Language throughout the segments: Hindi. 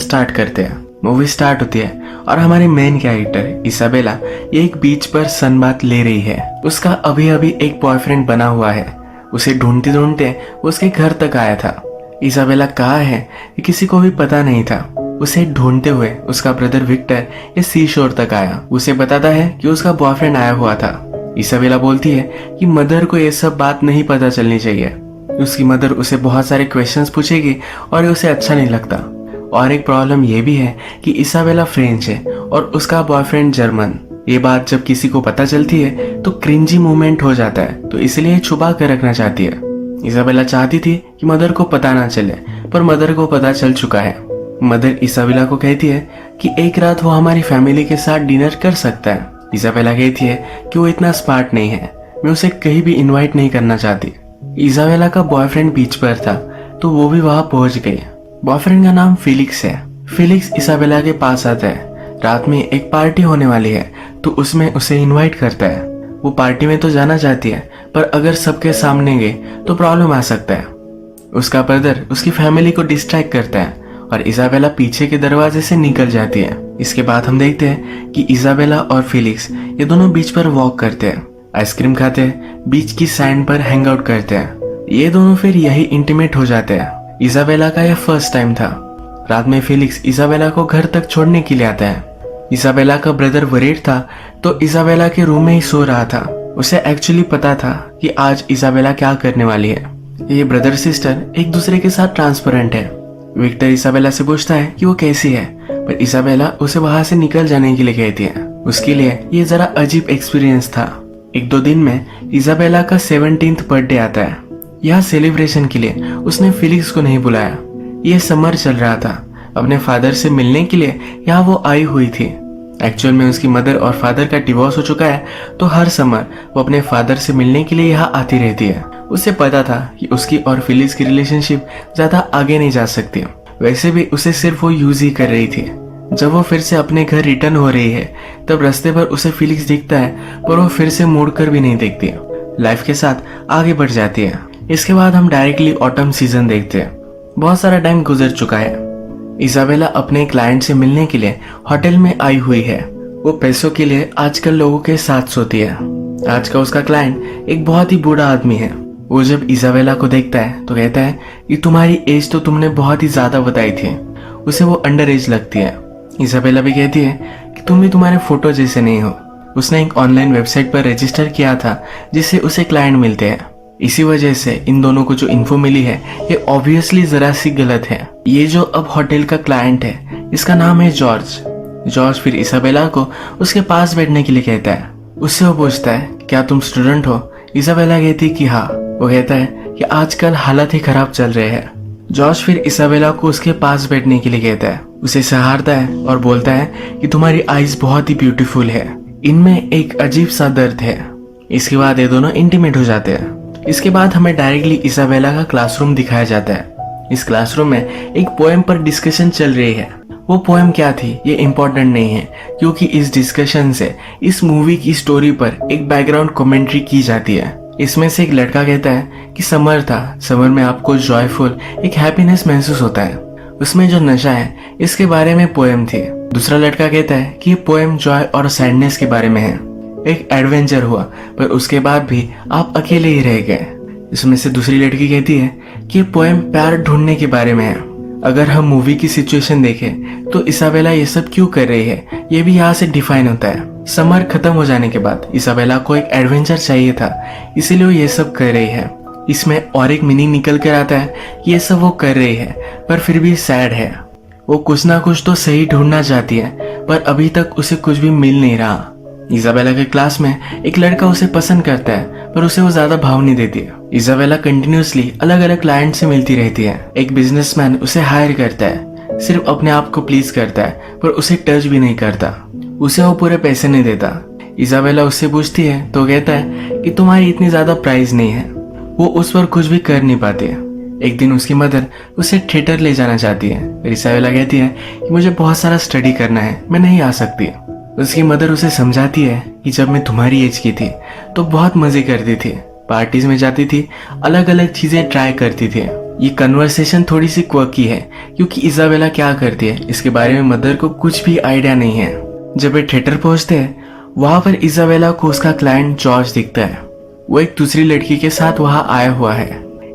स्टार्ट करते हैं। मूवी स्टार्ट होती है और हमारी मेन कैरेक्टर इसाबेला ये एक बीच पर सनबाथ ले रही है। उसका अभी अभी एक बॉयफ्रेंड बना हुआ है। उसे ढूंढते ढूंढते वो उसके घर तक आया था। इसाबेला कहाँ है ये किसी को भी पता नहीं था। उसे ढूंढते हुए उसका ब्रदर विक्टर ये सी शोर तक आया। उसे बताता है कि उसका बॉयफ्रेंड आया हुआ था। इसाबेला बोलती है कि मदर को ये सब बात नहीं पता चलनी चाहिए। उसकी मदर उसे बहुत सारे क्वेश्चंस पूछेगी और उसे अच्छा नहीं लगता। और एक प्रॉब्लम ये भी है कि इसाबेला फ्रेंच है और उसका बॉयफ्रेंड जर्मन। ये बात जब किसी को पता चलती है तो क्रिंजी मोमेंट हो जाता है, तो इसलिए छुपा कर रखना चाहती है। इसाबेला चाहती थी कि मदर को पता ना चले, पर मदर को पता चल चुका है। मदर इसाबेला को कहती है कि एक रात वो हमारी फैमिली के साथ डिनर कर सकता है। इसाबेला कहती है कि वो इतना स्मार्ट नहीं है, मैं उसे कहीं भी इनवाइट नहीं करना चाहती। इसाबेला का बॉयफ्रेंड बीच पर था तो वो भी वहां पहुंच गई। बॉयफ्रेंड का नाम फिलिक्स है। फिलिक्स इसाबेला के पास आता है। रात में एक पार्टी होने वाली है तो उसमें उसे इनवाइट करता है। वो पार्टी में तो जाना चाहती है, पर अगर सबके सामने गई तो प्रॉब्लम आ सकता है। उसका ब्रदर उसकी फैमिली को डिस्ट्रैक्ट करता है और इसाबेला पीछे के दरवाजे से निकल जाती है। इसके बाद हम देखते हैं कि इसाबेला और फिलिक्स ये दोनों बीच पर वॉक करते हैं, आइसक्रीम खाते हैं, बीच की सैंड पर हैंग आउट करते हैं। ये दोनों फिर यही इंटीमेट हो जाते हैं। इसाबेला का यह फर्स्ट टाइम था। रात में फिलिक्स इसाबेला को घर तक छोड़ने के लिए आता है। इसाबेला का ब्रदर वरीड था तो इसाबेला के रूम में ही सो रहा था। उसे एक्चुअली पता था कि आज इसाबेला क्या करने वाली है। ये ब्रदर सिस्टर एक दूसरे के साथ ट्रांसपेरेंट है। विक्टर इसाबेला से पूछता है कि वो कैसी है, पर इसाबेला उसे वहां से निकल जाने के लिए कहती है। उसके लिए ये जरा अजीब एक्सपीरियंस था। एक दो दिन में इसाबेला का 17th बर्थडे आता है। यह सेलिब्रेशन के लिए उसने फिलिक्स को नहीं बुलाया। यह समर चल रहा था। अपने फादर से मिलने के लिए यहाँ वो आई हुई थी। एक्चुअल में उसकी मदर और फादर का डिवोर्स हो चुका है, तो हर समर वो अपने फादर से मिलने के लिए यहाँ आती रहती है। उसे पता था कि उसकी और फिलिक्स की रिलेशनशिप ज्यादा आगे नहीं जा सकती। वैसे भी उसे सिर्फ वो यूज ही कर रही थी। जब वो फिर से अपने घर रिटर्न हो रही है तब रास्ते पर उसे फिलिक्स दिखता है, पर वो फिर से मुड़कर भी नहीं देखती। लाइफ के साथ आगे बढ़ जाती है। इसके बाद हम डायरेक्टली ऑटम सीजन देखते हैं। बहुत सारा टाइम गुजर चुका है। इसाबेला अपने क्लाइंट से मिलने के लिए होटल में आई हुई है। वो पैसों के लिए आजकल लोगों के साथ सोती है। आज का उसका क्लाइंट एक बहुत ही बूढ़ा आदमी है। वो जब इसाबेला को देखता है तो कहता है कि तुम्हारी एज तो तुमने बहुत ही ज्यादा बताई थी। उसे वो अंडर एज लगती है। इसाबेला भी कहती है कि तुम भी तुम्हारे फोटो जैसे नहीं हो। उसने एक ऑनलाइन वेबसाइट पर रजिस्टर किया था जिससे उसे क्लाइंट मिलते हैं। इसी वजह से इन दोनों को जो इन्फो मिली है ये ऑब्वियसली जरा सी गलत है। ये जो अब होटल का क्लाइंट है इसका नाम है जॉर्ज। जॉर्ज फिर इसाबेला को उसके पास बैठने के लिए कहता है। उससे वो पूछता है क्या तुम स्टूडेंट हो। इसाबेला कहती है कि हाँ। वो कहता है कि आजकल हालत ही खराब चल रहे हैं। जॉर्ज फिर इसाबेला को उसके पास बैठने के लिए कहता है। उसे सहारता है और बोलता है कि तुम्हारी आईज बहुत ही ब्यूटीफुल है, इनमें एक अजीब सा दर्द है। इसके बाद ये दोनों इंटीमेट हो जाते हैं। इसके बाद हमें डायरेक्टली इसाबेला का क्लासरूम दिखाया जाता है। इस क्लासरूम में एक पोएम पर डिस्कशन चल रही है। वो पोएम क्या थी ये इम्पोर्टेंट नहीं है, क्योंकि इस डिस्कशन से इस मूवी की स्टोरी पर एक बैकग्राउंड कमेंट्री की जाती है। इसमें से एक लड़का कहता है कि समर था, समर में आपको जॉयफुल एक हैप्पीनेस महसूस होता है, उसमें जो नशा है इसके बारे में पोएम थी। दूसरा लड़का कहता है कि ये पोएम जॉय और सैडनेस के बारे में है। एक एडवेंचर हुआ पर उसके बाद भी आप अकेले ही रह गए। इसमें से दूसरी लड़की कहती है कि ये पोएम प्यार ढूंढने के बारे में है। अगर हम मूवी की सिचुएशन देखें तो इसाबेला ये सब क्यों कर रही है ये भी यहाँ से डिफाइन होता है। समर खत्म हो जाने के बाद इसाबेला को एक एडवेंचर चाहिए था, इसीलिए वो ये सब कर रही है। इसमें और एक मीनिंग निकल कर आता है कि ये सब वो कर रही है पर फिर भी सैड है। वो कुछ ना कुछ तो सही ढूंढना चाहती है पर अभी तक उसे कुछ भी मिल नहीं रहा। इसाबेला के क्लास में एक लड़का उसे पसंद करता है पर उसे वो ज्यादा भाव नहीं देती है। इसाबेला कंटिन्यूअसली अलग अलग क्लाइंट से मिलती रहती है। एक बिजनेसमैन उसे हायर करता है, सिर्फ अपने आप को प्लीज करता है पर उसे टच भी नहीं करता। उसे वो पूरे पैसे नहीं देता। इसाबेला उससे पूछती है तो कहता है कि तुम्हारी इतनी ज्यादा प्राइस नहीं है। वो उस पर कुछ भी कर नहीं पाती है। एक दिन उसकी मदर उसे थिएटर ले जाना चाहती है। इसाबेला कहती है कि मुझे बहुत सारा स्टडी करना है, मैं नहीं आ सकती। उसकी मदर उसे समझाती है कि जब मैं तुम्हारी एज की थी तो बहुत मजे करती थी, पार्टीज में जाती थी, अलग अलग चीजें ट्राई करती थी। ये कन्वर्सेशन थोड़ी सी क्वर्की है क्योंकि इजाबेला क्या करती है इसके बारे में मदर को कुछ भी आइडिया नहीं है। जब वे थिएटर पहुंचते हैं वहां पर इजाबेला को उसका क्लाइंट जॉर्ज दिखता है। वो एक दूसरी लड़की के साथ वहां आया हुआ है।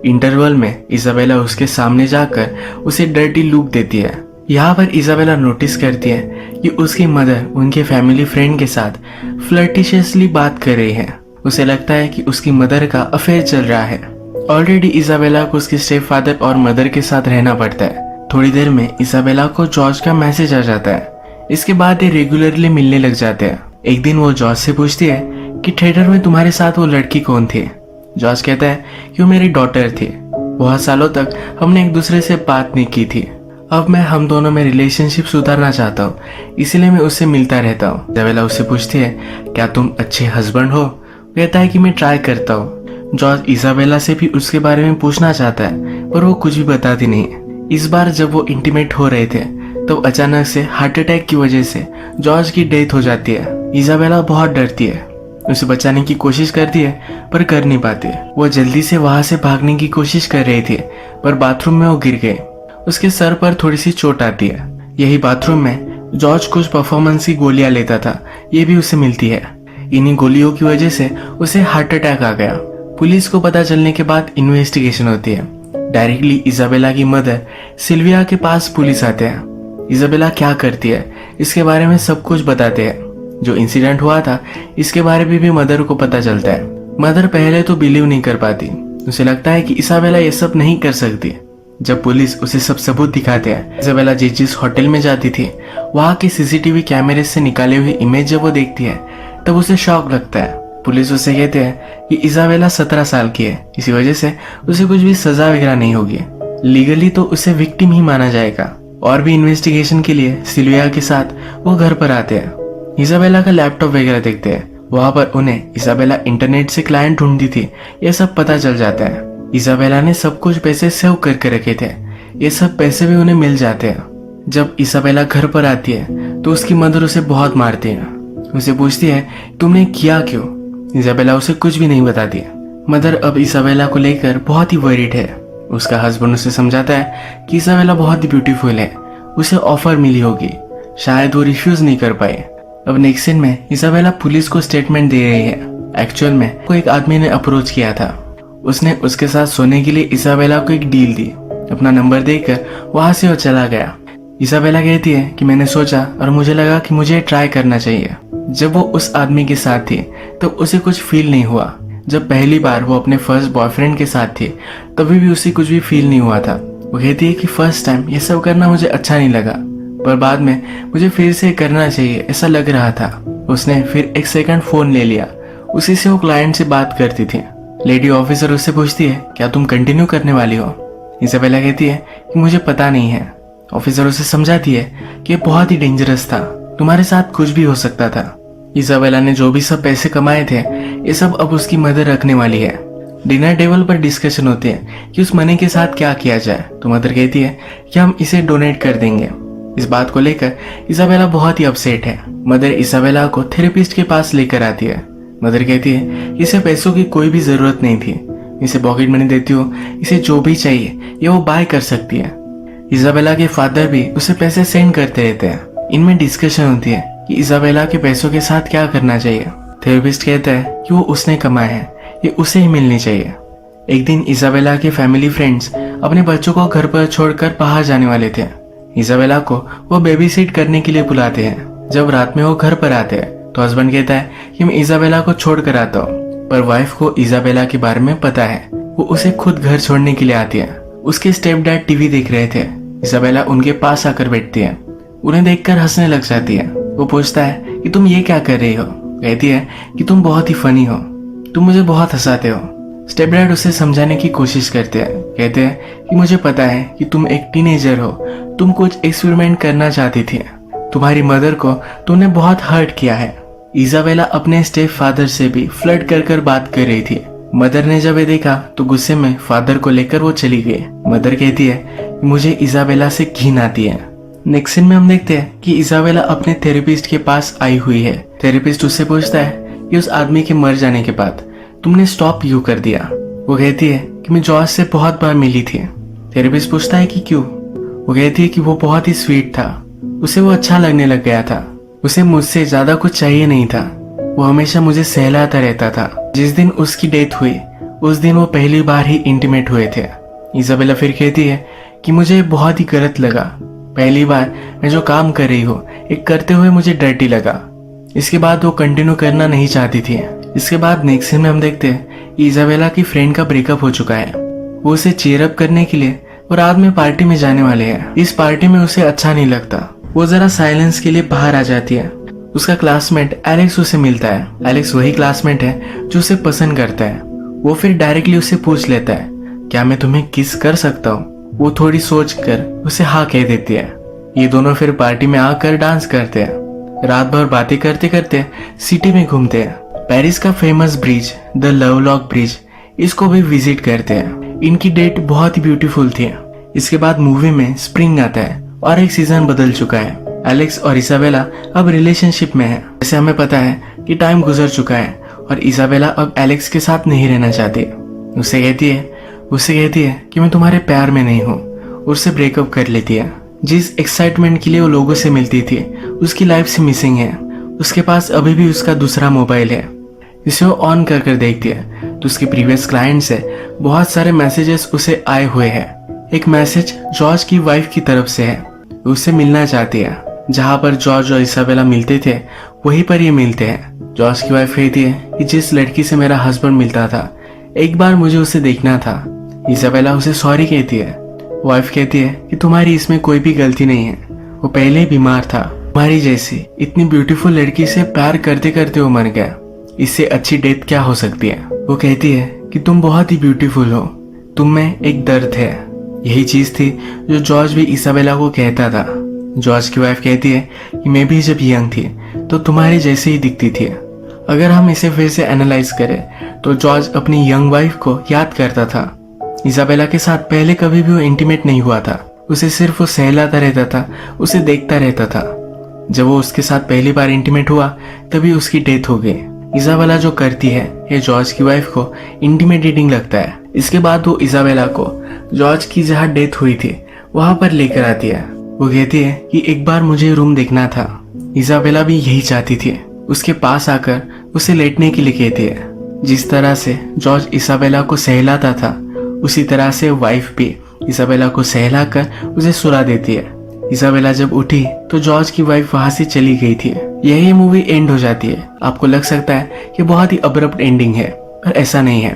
इंटरवल में इजाबेला उसके सामने जाकर उसे डर्टी लुक देती है। यहाँ पर इजाबेला नोटिस करती है कि उसकी मदर उनके फैमिली फ्रेंड के साथ फ्लर्टिशियसली बात कर रही है। उसे लगता है कि उसकी मदर का अफेयर चल रहा है। ऑलरेडी इजाबेला को उसके स्टेप फादर और मदर के साथ रहना पड़ता है। थोड़ी देर में इजाबेला को जॉर्ज का मैसेज आ जाता है। इसके बाद ये रेगुलरली मिलने लग जाते हैं। एक दिन वो जॉर्ज से पूछती है कि थिएटर में तुम्हारे साथ वो लड़की कौन थी। जॉर्ज कहता है कि वो मेरी डॉटर थी। बहुत सालों तक हमने एक दूसरे से बात नहीं की थी। अब मैं हम दोनों में रिलेशनशिप सुधारना चाहता हूँ, इसलिए मैं उससे मिलता रहता हूँ। इजाबेला उससे पूछती है क्या तुम अच्छे हस्बैंड हो। कहता है कि मैं ट्राई करता हूँ। जॉर्ज इजाबेला से भी उसके बारे में पूछना चाहता है पर वो कुछ भी बताती नहीं। इस बार जब वो इंटीमेट हो रहे थे तो अचानक से हार्ट अटैक की वजह से जॉर्ज की डेथ हो जाती है। इजाबेला बहुत डरती है, उसे बचाने की कोशिश करती है पर कर नहीं पाती। वो जल्दी से वहां से भागने की कोशिश कर रही थी पर बाथरूम में वो गिर गए। उसके सर पर थोड़ी सी चोट आती है। यही बाथरूम में जॉर्ज कुछ परफॉर्मेंस की गोलियां लेता था, ये भी उसे मिलती है। इन्हीं गोलियों की वजह से उसे हार्ट अटैक आ गया। पुलिस को पता चलने के बाद इन्वेस्टिगेशन होती है। डायरेक्टली इजाबेला की मदर सिल्विया के पास पुलिस आते हैं। इजाबेला क्या करती है इसके बारे में सब कुछ बताते हैं। जो इंसिडेंट हुआ था इसके बारे में भी मदर को पता चलता है। मदर पहले तो बिलीव नहीं कर पाती, उसे लगता है कि इजाबेला ये सब नहीं कर सकती। जब पुलिस उसे सब सबूत दिखाते हैं, इजाबेला जिस होटल में जाती थी वहां के सीसीटीवी कैमरे से निकाले हुए इमेज जब वो देखती है तब उसे शॉक लगता है। पुलिस उसे कहते हैं कि इजाबेला 17 साल की है, इसी वजह से उसे कुछ भी सजा वगैरह नहीं होगी। लीगली तो उसे विक्टिम ही माना जाएगा। और भी इन्वेस्टिगेशन के लिए सिल्विया के साथ वो घर पर आते हैं। इजाबेला का लैपटॉप वगैरह देखते हैं। वहां पर उन्हें इजाबेला इंटरनेट से क्लाइंट ढूंढती थी ये सब पता चल जाता है। इजाबेला ने सब कुछ पैसे सेव करके रखे थे, ये सब पैसे भी उन्हें मिल जाते हैं। जब इजाबेला घर पर आती है तो उसकी मदर उसे बहुत मारती है। उसे पूछती है तुमने किया क्यों। इजाबेला उसे कुछ भी नहीं बताती है। मदर अब इजाबेला को लेकर बहुत ही वरीड है। उसका हस्बैंड उसे समझाता है कि इजाबेला बहुत ही ब्यूटीफुल है, उसे ऑफर मिली होगी, शायद वो रिफ्यूज नहीं कर पाए। अब नेक्स्ट सीन में इजाबेला पुलिस को स्टेटमेंट दे रही है। एक्चुअल में को एक आदमी ने अप्रोच किया था। उसने उसके साथ सोने के लिए इजाबेला को एक डील दी। अपना नंबर देकर वहां से वो चला गया। इजाबेला कहती है कि मैंने सोचा और मुझे लगा कि मुझे ट्राई करना चाहिए। जब वो उस आदमी के साथ थी तो उसे कुछ फील नहीं हुआ। जब पहली बार वो अपने फर्स्ट बॉयफ्रेंड के साथ थी तभी भी उसे कुछ भी फील नहीं हुआ था। वो कहती है कि फर्स्ट टाइम ये सब करना मुझे अच्छा नहीं लगा पर बाद में मुझे फिर से करना चाहिए ऐसा लग रहा था। उसने फिर एक सेकंड फोन ले लिया। उसी से वो क्लाइंट से बात करती थी। लेडी ऑफिसर उससे पूछती है क्या तुम कंटिन्यू करने वाली हो। इजाबेला कहती है कि मुझे पता नहीं है। ऑफिसर उसे समझाती है कि ये बहुत ही डेंजरस था, तुम्हारे साथ कुछ भी हो सकता था। इजाबेला ने जो भी सब पैसे कमाए थे ये सब अब उसकी मदर रखने वाली है। डिनर टेबल पर डिस्कशन होती है कि उस मनी के साथ क्या किया जाए। तो मदर कहती है कि हम इसे डोनेट कर देंगे। इस बात को लेकर इजाबेला बहुत ही अपसेट है। मदर इजाबेला को थेरेपिस्ट के पास लेकर आती है। मदर कहती है इसे पैसों की कोई भी जरूरत नहीं थी, इसे पॉकेट मनी देती हो, इसे जो भी चाहिए ये वो बाय कर सकती है। इजाबेला के फादर भी उसे पैसे सेंड करते रहते हैं। इनमें डिस्कशन होती है कि इजाबेला के पैसों के साथ क्या करना चाहिए। थेरेपिस्ट कहता है कि वो उसने कमाए हैं, ये उसे ही मिलनी चाहिए। एक दिन इजाबेला के फैमिली फ्रेंड्स अपने बच्चों को घर पर छोड़कर बाहर जाने वाले थे। इजाबेला को वो बेबी सिट करने के लिए बुलाते हैं। जब रात में वो घर पर आते हैं तो हस्बैंड कहता है कि मैं इजाबेला को छोड़ कर आता हूँ, पर वाइफ को इजाबेला के बारे में पता है। वो उसे खुद घर छोड़ने के लिए आती है। उसके स्टेप डैड टीवी देख रहे थे। इजाबेला उनके पास आकर बैठती है। उन्हें देखकर हंसने लग जाती है। वो पूछता है कि तुम ये क्या कर रही हो। कहती है कि तुम बहुत ही फनी हो, तुम मुझे बहुत हंसाते हो। स्टेप डैड उसे समझाने की कोशिश करते हैं। कहते हैं कि मुझे पता है कि तुम एक टीनेजर हो, तुम कुछ एक्सपेरिमेंट करना चाहती थी। तुम्हारी मदर को तुमने बहुत हर्ट किया है। इजाबेला अपने स्टेप फादर से भी फ्लर्ट कर बात कर रही थी। मदर ने जब ये देखा तो गुस्से में फादर को लेकर वो चली गई। मदर कहती है कि मुझे इजाबेला से घिन आती है। नेक्स्ट सीन में हम देखते हैं कि इजाबेला अपने थेरेपिस्ट के पास आई हुई है। थेरेपिस्ट उससे पूछता है कि उस आदमी के मर जाने के बाद तुमने स्टॉप क्यों कर दिया। वो कहती है कि मैं जॉर्ज से बहुत बार मिली थी, थेरेपिस्ट पूछता है कि क्यों। वो कहती है कि वो बहुत ही स्वीट था, उसे वो अच्छा लगने लग गया था, उसे मुझसे ज्यादा कुछ चाहिए नहीं था, वो हमेशा मुझे सहलाता रहता था। जिस दिन उसकी डेथ हुई उस दिन वो पहली बार ही इंटीमेट हुए थे। इजाबेला फिर कहती है कि मुझे बहुत ही गलत लगा, पहली बार मैं जो काम कर रही हूँ एक करते हुए मुझे डर्टी लगा। इसके बाद वो कंटिन्यू करना नहीं चाहती थी। इसके बाद नेक्स्ट सीन में हम देखते हैं इजाबेला की फ्रेंड का ब्रेकअप हो चुका है। वो उसे चीयर अप करने के लिए वो रात में पार्टी में जाने वाले हैं। इस पार्टी में उसे अच्छा नहीं लगता, वो जरा साइलेंस के लिए बाहर आ जाती है। उसका क्लासमेट एलेक्स उसे मिलता है। एलेक्स वही क्लासमेट है जो उसे पसंद करता है। वो फिर डायरेक्टली उससे पूछ लेता है, क्या मैं तुम्हें किस कर सकता हूँ। वो थोड़ी सोच कर उसे हाँ कह देती है। ये दोनों फिर पार्टी में आकर डांस करते हैं। रात भर बातें करते करते सिटी में घूमते हैं। पेरिस का famous bridge the Lovelock bridge, इसको भी विजिट करते हैं। इनकी डेट बहुत ही ब्यूटीफुल थी। इसके बाद मूवी में स्प्रिंग आता है और एक सीजन बदल चुका है। एलेक्स और इसाबेला अब रिलेशनशिप में है। जैसे हमें पता है कि टाइम गुजर चुका है और इसाबेला अब एलेक्स के साथ नहीं रहना चाहती। उससे कहती है कि मैं तुम्हारे प्यार में नहीं हूँ। उससे ब्रेकअप कर लेती है। जिस एक्साइटमेंट के लिए वो लोगों से मिलती थी उसकी लाइफ से मिसिंग है। उसके पास अभी भी उसका दूसरा मोबाइल है। इसे वो ऑन कर देखती है तो उसके प्रीवियस क्लाइंट से बहुत सारे मैसेजेस उसे आए हुए हैं। एक मैसेज जॉर्ज की वाइफ की तरफ से है, उससे मिलना चाहती है। जहाँ पर जॉर्ज और इसाबेला मिलते थे वहीं पर ये मिलते हैं। जॉर्ज की वाइफ कहती है कि जिस लड़की से मेरा हस्बैंड मिलता था एक बार मुझे उसे देखना था। इसाबेला उसे सॉरी कहती है। वाइफ कहती है कि तुम्हारी इसमें कोई भी गलती नहीं है, वो पहले ही बीमार था। तुम्हारी जैसी इतनी ब्यूटीफुल लड़की से प्यार करते करते वो मर गया, इससे अच्छी डेथ क्या हो सकती है। वो कहती है कि तुम बहुत ही ब्यूटीफुल हो, तुम में एक दर्द है। यही चीज थी जो जॉर्ज भी इसाबेला को कहता था। जॉर्ज की वाइफ कहती है कि मैं भी जब यंग थी तो तुम्हारी जैसे ही दिखती थी। अगर हम इसे फिर से एनालाइज करें तो जॉर्ज अपनी यंग वाइफ को याद करता था। इसाबेला के साथ पहले कभी भी वो इंटीमेट नहीं हुआ था, उसे सिर्फ वो सहलाता रहता था, उसे देखता रहता था। जब वो उसके साथ पहली बार इंटीमेट हुआ तभी उसकी डेथ हो गई। इसाबेला जो करती है ये जॉर्ज की वाइफ को इंटिमिडेटिंग लगता है। इसके बाद वो इसाबेला को जॉर्ज की जहाँ डेथ हुई थी वहां पर लेकर आती है। वो कहती है कि एक बार मुझे रूम देखना था। इसाबेला भी यही चाहती थी। उसके पास आकर उसे लेटने के लिए कहती है। जिस तरह से जॉर्ज इसाबेला को सहलाता था उसी तरह से वाइफ भी इसाबेला को सहलाकर उसे सुला देती है। इसाबेला जब उठी तो जॉर्ज की वाइफ वहां से चली गई थी। यही मूवी एंड हो जाती है। आपको लग सकता है कि बहुत ही अब्रप्ट एंडिंग है, पर ऐसा नहीं है।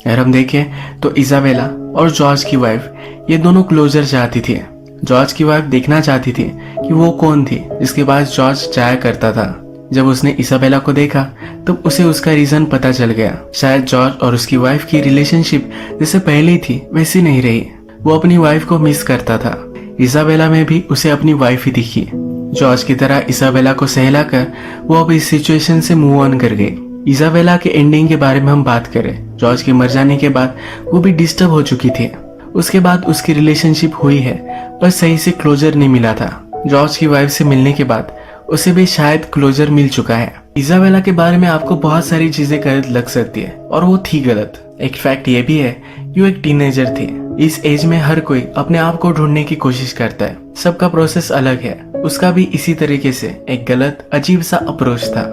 अगर हम देखें तो इसाबेला और जॉर्ज की वाइफ ये दोनों क्लोजर चाहती थी। जॉर्ज की वाइफ देखना चाहती थी कि वो कौन थी जिसके पास जॉर्ज जाया करता था। जब उसने इसाबेला को देखा तब उसे उसका रीजन पता चल गया। शायद जॉर्ज और उसकी वाइफ की रिलेशनशिप जैसे पहले थी वैसी नहीं रही। वो अपनी वाइफ को मिस करता था। इसाबेला में भी उसे अपनी वाइफ ही दिखी। जॉर्ज की तरह इसाबेला को सहलाकर वो अब इस सिचुएशन से मूव ऑन कर गई। इसाबेला के एंडिंग के बारे में हम बात करें, जॉर्ज के मर जाने के बाद वो भी डिस्टर्ब हो चुकी थी। उसके बाद उसकी रिलेशनशिप हुई है पर सही से क्लोजर नहीं मिला था। जॉर्ज की वाइफ से मिलने के बाद उसे भी शायद क्लोजर मिल चुका है। इसाबेला के बारे में आपको बहुत सारी चीजें गलत लग सकती है और वो थी गलत। एक फैक्ट ये भी है कि वो एक टीनेजर थी। इस एज में हर कोई अपने आप को ढूंढने की कोशिश करता है, सबका प्रोसेस अलग है। उसका भी इसी तरीके से एक गलत अजीब सा अप्रोच था।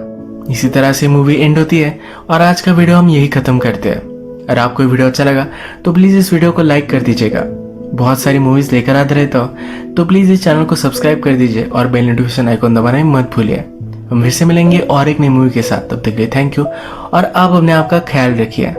इसी तरह से मूवी एंड होती है और आज का वीडियो हम यही खत्म करते हैं। अगर आपको वीडियो अच्छा लगा तो प्लीज इस वीडियो को लाइक कर दीजिएगा। बहुत सारी मूवीज लेकर आते रहता हूँ तो प्लीज इस चैनल को सब्सक्राइब कर दीजिए और बेल नोटिफिकेशन आइकॉन दबाना मत भूलिए। हम फिर से मिलेंगे और एक नई मूवी के साथ। तब तक के लिए थैंक यू और आप अपने आप का ख्याल रखिए।